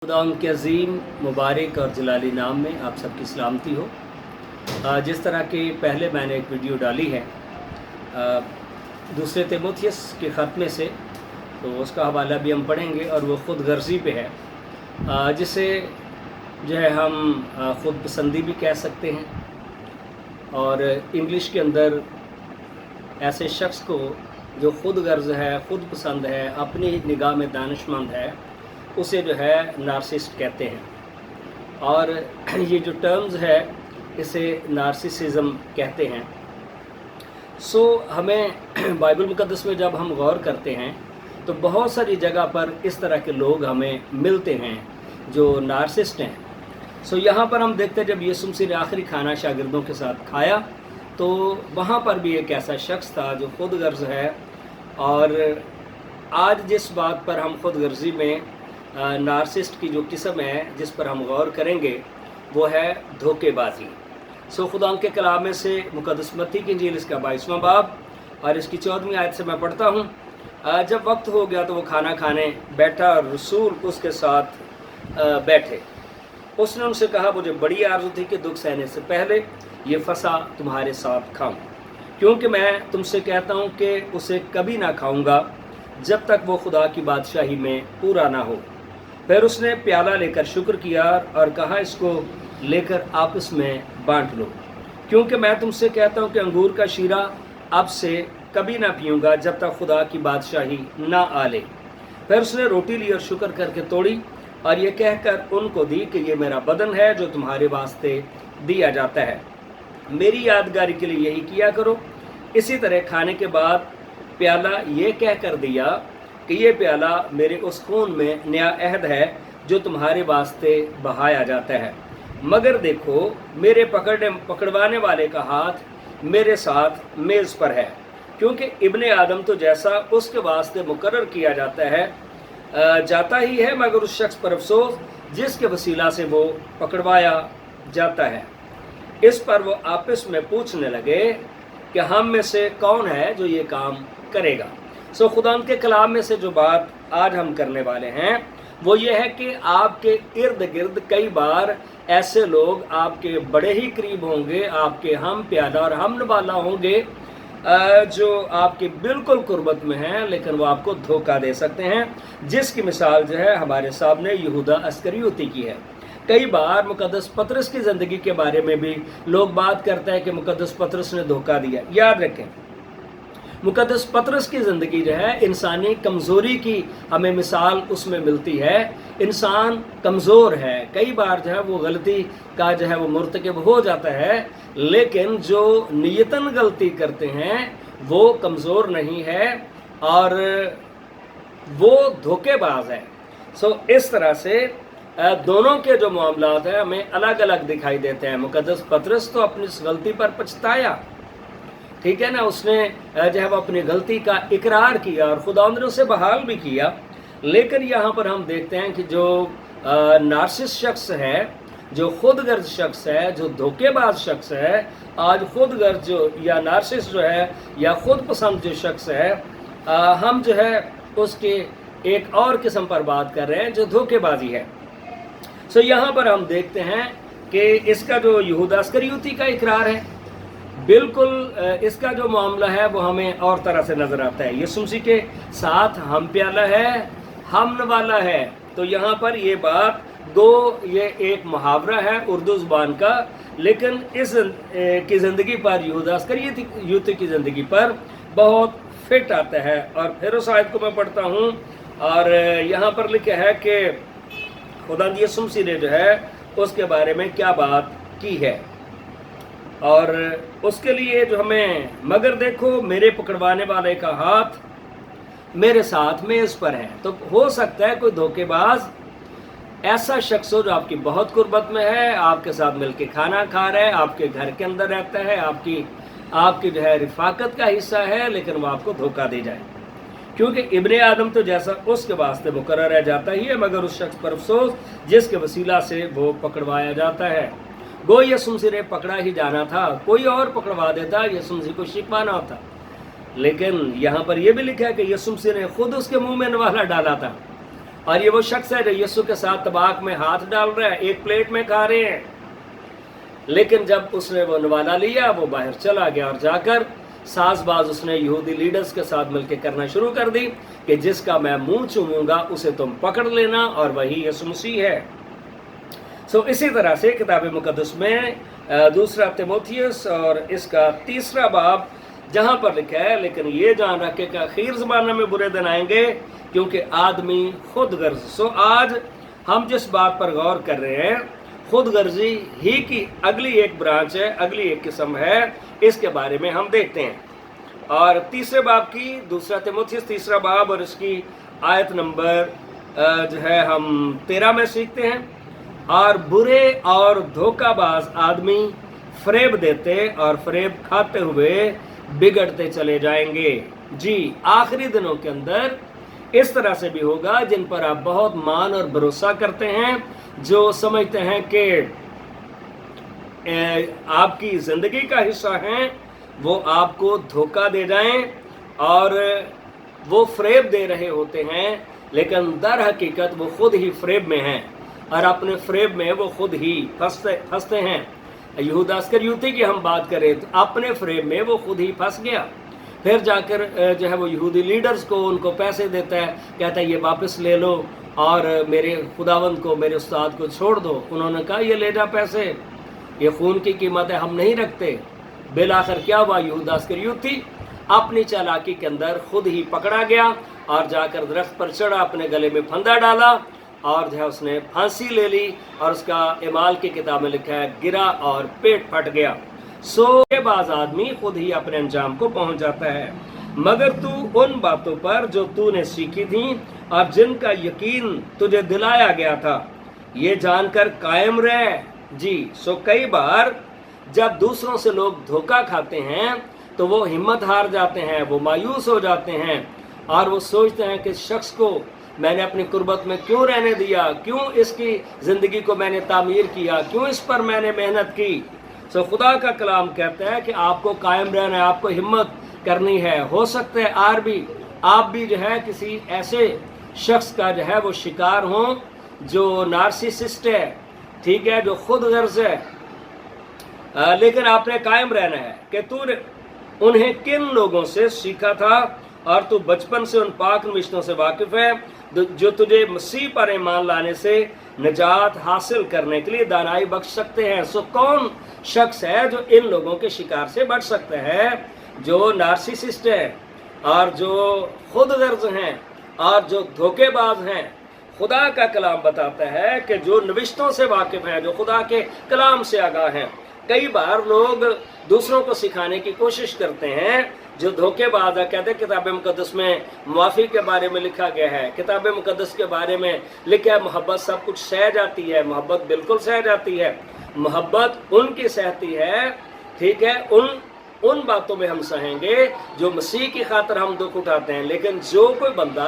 खुदा के अज़ीम मुबारक और जलाली नाम में आप सबकी सलामती हो। जिस तरह के पहले मैंने एक वीडियो डाली है दूसरे तीमुथियुस के ख़त में से, तो उसका हवाला भी हम पढ़ेंगे और वो ख़ुद गर्ज़ी पे है, जिसे जो है हम ख़ुद पसंदी भी कह सकते हैं। और इंग्लिश के अंदर ऐसे शख्स को जो ख़ुद गर्ज़ है, ख़ुद पसंद है, अपनी निगाह में दानिशमंद है, उसे जो है नार्सिस्ट कहते हैं। और ये जो टर्म्स है इसे नार्सिसिज्म कहते हैं। हमें बाइबल मुक़द्दस में जब हम गौर करते हैं तो बहुत सारी जगह पर इस तरह के लोग हमें मिलते हैं जो नार्सिस्ट हैं। यहाँ पर हम देखते हैं जब यीशु मसीह ने आखिरी खाना शागिर्दों के साथ खाया तो वहाँ पर भी एक ऐसा शख्स था जो ख़ुद गर्ज़ है। और आज जिस बात पर हम ख़ुद गर्ज़ी में नार्सिस्ट की जो किस्म है जिस पर हम गौर करेंगे वो है धोखेबाजी। खुदा के कलाम में से मुक़द्दस मत्ती की इंजील इसका 22वां बाब और इसकी 14वीं आयत से मैं पढ़ता हूँ। जब वक्त हो गया तो वो खाना खाने बैठा और रसूल उसके साथ बैठे। उसने उनसे कहा, मुझे बड़ी आरज़ू थी कि दुख सहने से पहले ये फसा तुम्हारे साथ खाऊं, क्योंकि मैं तुमसे कहता हूँ कि उसे कभी ना खाऊंगा जब तक वो खुदा की बादशाही में पूरा ना हो। फिर उसने प्याला लेकर शुक्र किया और कहा, इसको लेकर आपस में बांट लो, क्योंकि मैं तुमसे कहता हूँ कि अंगूर का शीरा अब से कभी ना पीऊँगा जब तक खुदा की बादशाही ना आ ले। फिर उसने रोटी ली और शुक्र करके तोड़ी और ये कहकर उनको दी कि ये मेरा बदन है जो तुम्हारे वास्ते दिया जाता है, मेरी यादगारी के लिए यही किया करो। इसी तरह खाने के बाद प्याला ये कहकर दिया कि ये प्याला मेरे उस खून में नया अहद है जो तुम्हारे वास्ते बहाया जाता है। मगर देखो, मेरे पकड़वाने वाले का हाथ मेरे साथ मेज़ पर है, क्योंकि इब्ने आदम तो जैसा उसके वास्ते मुकर्रर किया जाता ही है, मगर उस शख्स पर अफसोस जिसके वसीला से वो पकड़वाया जाता है। इस पर वो आपस में पूछने लगे कि हम में से कौन है जो ये काम करेगा। खुदा के कलाम में से जो बात आज हम करने वाले हैं वो ये है कि आपके इर्द गिर्द कई बार ऐसे लोग आपके बड़े ही करीब होंगे, आपके हम प्यादा और हम नवाला होंगे, जो आपके बिल्कुल कुर्बत में हैं, लेकिन वो आपको धोखा दे सकते हैं। जिसकी मिसाल जो है हमारे सामने यहूदा अस्करियोती की है। कई बार मुक़द्दस पतरस की ज़िंदगी के बारे में भी लोग बात करते हैं कि मुक़द्दस पतरस ने धोखा दिया। याद रखें, मुक़द्दस पतरस की ज़िंदगी जो है इंसानी कमज़ोरी की हमें मिसाल उसमें मिलती है। इंसान कमज़ोर है, कई बार जो है वो गलती का जो है वो मुर्तकब हो जाता है, लेकिन जो नियतन गलती करते हैं वो कमज़ोर नहीं है और वो धोखेबाज है। इस तरह से दोनों के जो मामलात हैं हमें अलग अलग दिखाई देते हैं। मुक़द्दस पतरस तो अपनी इस गलती पर पछताया, ठीक है ना, उसने जो है वो अपनी गलती का इकरार किया और खुदावंद ने उसे बहाल भी किया। लेकिन यहाँ पर हम देखते हैं कि जो नार्सिस शख्स है, जो खुद गर्ज शख्स है, जो धोखेबाज शख्स है, आज खुद गर्ज जो या नार्सिस जो है या खुद पसंद जो शख्स है, हम जो है उसके एक और किस्म पर बात कर रहे हैं जो धोखेबाजी है। यहाँ पर हम देखते हैं कि इसका जो यहूदा अस्करियोती का इकरार है, बिल्कुल इसका जो मामला है वो हमें और तरह से नज़र आता है। यीशु मसीह के साथ हम प्याला है, हम नवाला है। तो यहाँ पर ये बात गो ये एक मुहावरा है उर्दू ज़ुबान का, लेकिन इस की ज़िंदगी पर यहूदा अस्करियोती की ज़िंदगी पर बहुत फिट आता है। और फिर उस आयत को मैं पढ़ता हूँ और यहाँ पर लिखा है कि खुदा यीशु मसीह ने जो है उसके बारे में क्या बात की है और उसके लिए जो हमें, मगर देखो मेरे पकड़वाने वाले का हाथ मेरे साथ मेज़ पर है। तो हो सकता है कोई धोखेबाज ऐसा शख्स हो जो आपकी बहुत कुर्बत में है, आपके साथ मिलके खाना खा रहा है, आपके घर के अंदर रहता है, आपकी जो है रिफाकत का हिस्सा है, लेकिन वो आपको धोखा दे जाए, क्योंकि इब्ने आदम तो जैसा उसके वास्ते मुकर्रर है जाता ही है, मगर उस शख्स पर अफसोस जिसके वसीला से वो पकड़वाया जाता है। गो यीशु मसीह ने पकड़ा ही जाना था, कोई और पकड़वा देता, यीशु मसीह को शिकवा ना होता। लेकिन यहाँ पर यह भी लिखा है कि यीशु मसीह ने खुद उसके मुंह में नवाला डाला था और ये वो शख्स है जो यीशु के साथ तबाक में हाथ डाल रहा है, एक प्लेट में खा रहे हैं। लेकिन जब उसने वो नवाला लिया, वो बाहर चला गया और जाकर साजबाज उसने यहूदी लीडर्स के साथ मिलकर करना शुरू कर दी कि जिसका मैं मुंह चूमूंगा उसे तुम पकड़ लेना, और वही यीशु मसीह है। सो इसी तरह से किताब मुकद्दस में दूसरा तिमोथियस और इसका 3 बाब जहाँ पर लिखा है, लेकिन ये जान रखे कि आखिर ज़माने में बुरे दिन आएंगे क्योंकि आदमी खुद गर्ज। सो आज हम जिस बात पर गौर कर रहे हैं, खुद गर्जी ही की अगली एक ब्रांच है, अगली एक किस्म है, इसके बारे में हम देखते हैं। और 3 बाब की, दूसरा तिमोथियस 3 बाब और इसकी आयत नंबर जो है हम 13 में सीखते हैं। और बुरे और धोखाबाज आदमी फरेब देते और फरेब खाते हुए बिगड़ते चले जाएंगे। जी, आखिरी दिनों के अंदर इस तरह से भी होगा जिन पर आप बहुत मान और भरोसा करते हैं, जो समझते हैं कि आपकी ज़िंदगी का हिस्सा हैं, वो आपको धोखा दे जाएं और वो फरेब दे रहे होते हैं, लेकिन दर हकीकत वो खुद ही फरेब में हैं और अपने फरेब में वो खुद ही फंसते हैं। यहूदा इस्करियोती की हम बात करें तो अपने फरेब में वो खुद ही फंस गया, फिर जाकर जो है वो यहूदी लीडर्स को उनको पैसे देता है, कहता है ये वापस ले लो और मेरे खुदावंद को, मेरे उस्ताद को छोड़ दो। उन्होंने कहा ये ले जा पैसे, ये खून की कीमत है, हम नहीं रखते। बिल आखिर क्या हुआ, यहूदा इस्करियोती अपनी चालाकी के अंदर खुद ही पकड़ा गया और जाकर दरख्त पर चढ़ा, अपने गले में फंदा डाला और जो है उसने फांसी ले ली, और उसका इमाल की किताब में लिखा है गिरा और पेट फट गया। सो के बाज आदमी खुद ही अपने अंजाम को पहुंच जाता है। मगर तू उन बातों पर जो तूने सीखी थी और जिनका यकीन तुझे दिलाया गया था, ये जानकर कायम रह। जी, सो कई बार जब दूसरों से लोग धोखा खाते हैं तो वो हिम्मत हार जाते हैं, वो मायूस हो जाते हैं और वो सोचते हैं कि शख्स को मैंने अपनी कुर्बत में क्यों रहने दिया, क्यों इसकी ज़िंदगी को मैंने तामीर किया, क्यों इस पर मैंने मेहनत की। सो खुदा का कलाम कहता है कि आपको कायम रहना है, आपको हिम्मत करनी है। हो सकता है आप भी जो है किसी ऐसे शख्स का जो है वो शिकार हो जो नार्सिसिस्ट है, ठीक है, जो खुद गर्ज है, लेकिन आपने कायम रहना है कि तूने उन्हें किन लोगों से सीखा था और तू बचपन से उन पाक नविश्तों से वाकिफ है जो तुझे मसीह पर ईमान लाने से निजात हासिल करने के लिए दानाई बख्श सकते हैं। सो कौन शख्स है जो इन लोगों के शिकार से बच सकता है, जो नार्सिसिस्ट है और जो खुद गर्ज हैं और जो धोखेबाज हैं। खुदा का कलाम बताता है कि जो नविश्तों से वाकिफ हैं, जो खुदा के कलाम से आगाह हैं। कई बार लोग दूसरों को सिखाने की कोशिश करते हैं, जो धोखेबाज है। कहते हैं किताब मुकद्दस में मुआफ़ी के बारे में लिखा गया है, किताब मुकद्दस के बारे में लिखा है मोहब्बत सब कुछ सह जाती है। मोहब्बत बिल्कुल सह जाती है, मोहब्बत उनकी सहती है, ठीक है, उन बातों में हम सहेंगे जो मसीह की खातिर हम दुख उठाते हैं। लेकिन जो कोई बंदा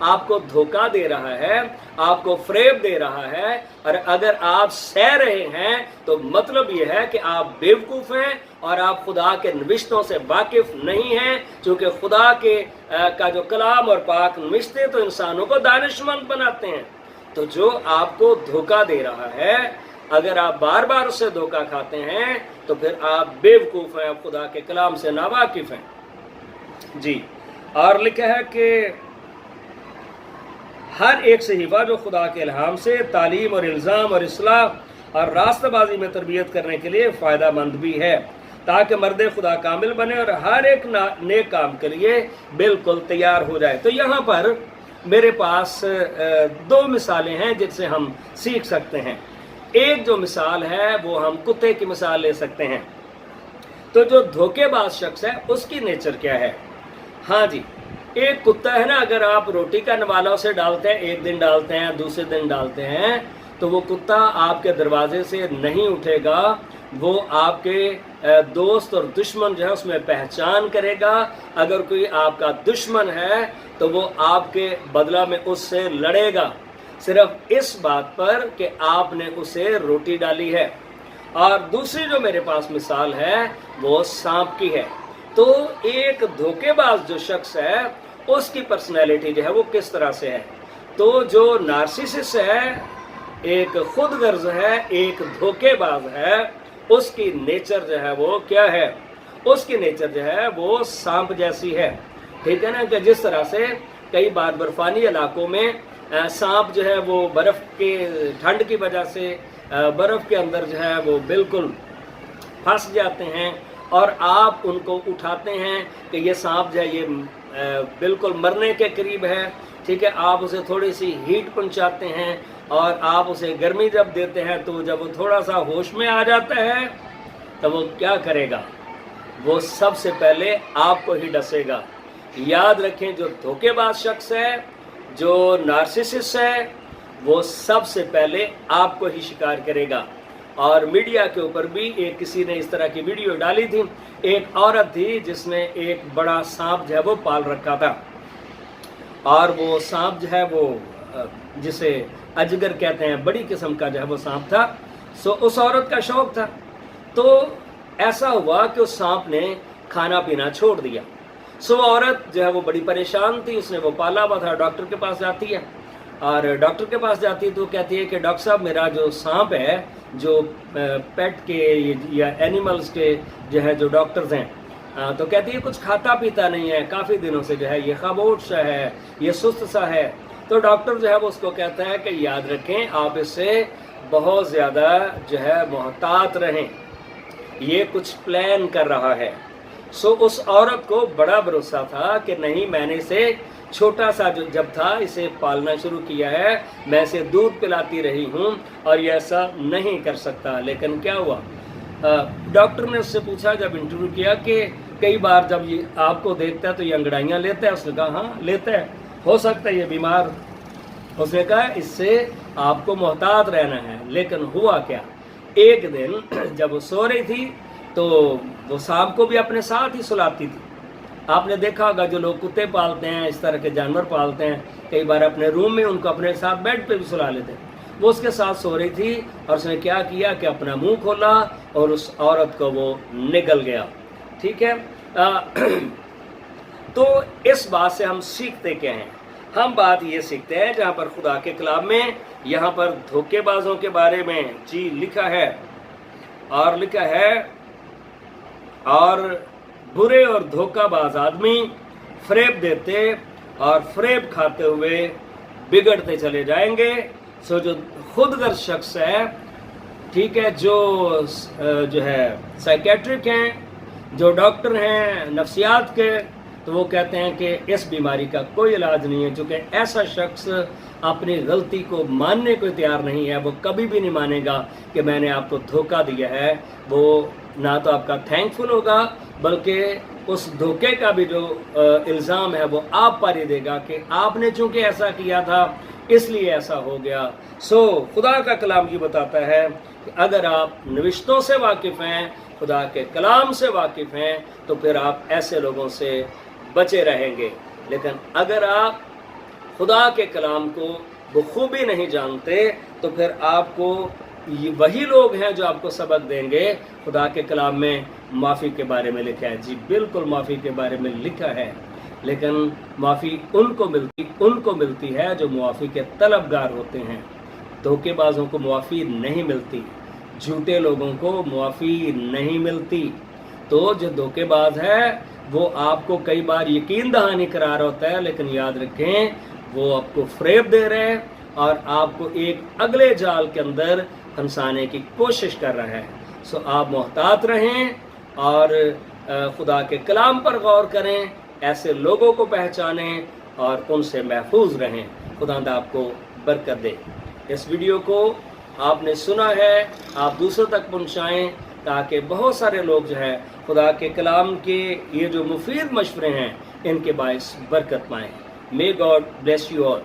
आपको धोखा दे रहा है, आपको फरेब दे रहा है, और अगर आप सह रहे हैं तो मतलब यह है कि आप बेवकूफ़ हैं और आप खुदा के नविश्तों से वाकिफ नहीं हैं, क्योंकि खुदा के का जो कलाम और पाक नविश्ते तो इंसानों को दानिशमंद बनाते हैं। तो जो आपको धोखा दे रहा है, अगर आप बार बार उससे धोखा खाते हैं तो फिर आप बेवकूफ़ हैं, आप खुदा के कलाम से नावाकिफ हैं। जी, और लिखा है कि हर एक सहीफा जो खुदा के इल्हाम से तालीम और इल्ज़ाम और इस्लाह और रास्ताबाजी में तरबियत करने के लिए फ़ायदा मंद भी है, ताकि मर्द खुदा कामिल बने और हर एक नेक काम के लिए बिल्कुल तैयार हो जाए। तो यहाँ पर मेरे पास 2 मिसालें हैं जिनसे हम सीख सकते हैं। एक जो मिसाल है वो हम कुत्ते की मिसाल ले सकते हैं। तो जो धोखेबाज शख्स है उसकी नेचर क्या है? हाँ जी, एक कुत्ता है ना, अगर आप रोटी का नवाला उसे डालते हैं, एक दिन डालते हैं, दूसरे दिन डालते हैं, तो वो कुत्ता आपके दरवाजे से नहीं उठेगा। वो आपके दोस्त और दुश्मन जो है उसमें पहचान करेगा। अगर कोई आपका दुश्मन है तो वो आपके बदला में उससे लड़ेगा, सिर्फ इस बात पर कि आपने उसे रोटी डाली है। और दूसरी जो मेरे पास मिसाल है वो सांप की है। तो एक धोखेबाज जो शख्स है उसकी पर्सनैलिटी जो है वो किस तरह से है? تو جو نارسسسٹ ہے، ایک خود غرض ہے، ایک دھوکے باز ہے، اس کی نیچر جو ہے وہ کیا ہے؟ اس کی نیچر جو ہے وہ سانپ جیسی ہے، ٹھیک ہے نا؟ کہ جس طرح سے کئی بار برفانی علاقوں میں سانپ جو ہے وہ برف کے ٹھنڈ کی وجہ سے برف کے اندر جو ہے وہ بالکل پھنس جاتے ہیں، اور آپ ان کو اٹھاتے ہیں کہ یہ سانپ جو ہے یہ بالکل مرنے کے قریب ہے، ٹھیک ہے؟ آپ اسے تھوڑی سی ہیٹ پہنچاتے ہیں اور آپ اسے گرمی جب دیتے ہیں تو جب وہ تھوڑا سا ہوش میں آ جاتا ہے تو وہ کیا کرے گا؟ وہ سب سے پہلے آپ کو ہی ڈسے گا۔ یاد رکھیں، جو دھوکے باز شخص ہے، جو نارسسسٹ ہے، وہ سب سے پہلے آپ کو ہی شکار کرے گا۔ اور میڈیا کے اوپر بھی ایک کسی نے اس طرح کی ویڈیو ڈالی تھی، ایک عورت تھی جس نے ایک بڑا سانپ جو ہے وہ پال رکھا تھا، اور وہ سانپ جو ہے وہ جسے اجگر کہتے ہیں، بڑی قسم کا جو ہے وہ سانپ تھا۔ سو اس عورت کا شوق تھا، تو ایسا ہوا کہ اس سانپ نے کھانا پینا چھوڑ دیا۔ سو عورت جو ہے وہ بڑی پریشان تھی، اس نے وہ پالا ہوا تھا، ڈاکٹر کے پاس جاتی ہے، اور ڈاکٹر کے پاس جاتی ہے تو کہتی ہے کہ ڈاکٹر صاحب میرا جو سانپ ہے، جو پیٹ کے یا اینیملز کے جو ہے جو ڈاکٹرز ہیں، تو کہتی ہے کچھ کھاتا پیتا نہیں ہے، کافی دنوں سے جو ہے یہ خاموش سا ہے، یہ سست سا ہے۔ تو ڈاکٹر جو ہے وہ اس کو کہتا ہے کہ یاد رکھیں آپ اس سے بہت زیادہ جو ہے محتاط رہیں، یہ کچھ پلان کر رہا ہے۔ سو اس عورت کو بڑا بھروسہ تھا کہ نہیں، میں نے اسے چھوٹا سا جو جب تھا اسے پالنا شروع کیا ہے، میں اسے دودھ پلاتی رہی ہوں اور یہ ایسا نہیں کر سکتا۔ لیکن کیا ہوا؟ ڈاکٹر نے اس سے پوچھا جب انٹرویو کیا کہ کئی بار جب یہ آپ کو دیکھتا ہے تو یہ انگڑائیاں لیتا ہے؟ اس نے کہا ہاں لیتا ہے، ہو سکتا ہے یہ بیمار۔ اس نے کہا اس سے آپ کو محتاط رہنا ہے۔ لیکن ہوا کیا؟ ایک دن جب وہ سو رہی تھی تو وہ سانپ کو بھی اپنے ساتھ ہی سلاتی تھی۔ آپ نے دیکھا ہوگا جو لوگ کتے پالتے ہیں، اس طرح کے جانور پالتے ہیں، کئی بار اپنے روم میں ان کو اپنے ساتھ بیڈ پہ بھی سلا لیتے ہیں۔ وہ اس کے ساتھ سو رہی تھی اور اس نے کیا کیا کہ اپنا منہ کھولا اور اس عورت کو وہ نگل گیا، ٹھیک ہے؟ تو اس بات سے ہم سیکھتے کیا ہیں؟ ہم بات یہ سیکھتے ہیں جہاں پر خدا کے کلام میں یہاں پر دھوکے بازوں کے بارے میں جی لکھا ہے، اور لکھا ہے اور برے اور دھوکہ باز آدمی فریب دیتے اور فریب کھاتے ہوئے بگڑتے چلے جائیں گے۔ سو جو خود غرض شخص ہے، ٹھیک ہے، جو ہے سائیکیٹرک ہیں، جو ڈاکٹر ہیں نفسیات کے، تو وہ کہتے ہیں کہ اس بیماری کا کوئی علاج نہیں ہے، چونکہ ایسا شخص اپنی غلطی کو ماننے کو تیار نہیں ہے۔ وہ کبھی بھی نہیں مانے گا کہ میں نے آپ کو دھوکہ دیا ہے۔ وہ نہ تو آپ کا تھینکفل ہوگا، بلکہ اس دھوکے کا بھی جو الزام ہے وہ آپ پر ہی دے گا کہ آپ نے چونکہ ایسا کیا تھا اس لیے ایسا ہو گیا۔ سو خدا کا کلام یہ بتاتا ہے کہ اگر آپ نوشتوں سے واقف ہیں، خدا کے کلام سے واقف ہیں، تو پھر آپ ایسے لوگوں سے بچے رہیں گے۔ لیکن اگر آپ خدا کے کلام کو بخوبی نہیں جانتے تو پھر آپ کو وہی لوگ ہیں جو آپ کو سبق دیں گے۔ خدا کے کلام میں معافی کے بارے میں لکھا ہے، جی بالکل معافی کے بارے میں لکھا ہے، لیکن معافی ان کو ملتی ہے جو معافی کے طلبگار ہوتے ہیں۔ دھوکے بازوں کو معافی نہیں ملتی، جھوٹے لوگوں کو معافی نہیں ملتی۔ تو جو دھوکے باز ہے وہ آپ کو کئی بار یقین دہانی قرار ہوتا ہے، لیکن یاد رکھیں وہ آپ کو فریب دے رہے ہیں اور آپ کو ایک اگلے جال کے اندر پھنسانے کی کوشش کر رہا ہے۔ سو آپ محتاط رہیں اور خدا کے کلام پر غور کریں، ایسے لوگوں کو پہچانیں اور ان سے محفوظ رہیں۔ خدا آپ کو برکت دے۔ اس ویڈیو کو آپ نے سنا ہے، آپ دوسروں تک پہنچائیں تاکہ بہت سارے لوگ جو ہے خدا کے کلام کے یہ جو مفید مشورے ہیں ان کے باعث برکت پائیں۔ May God bless you all.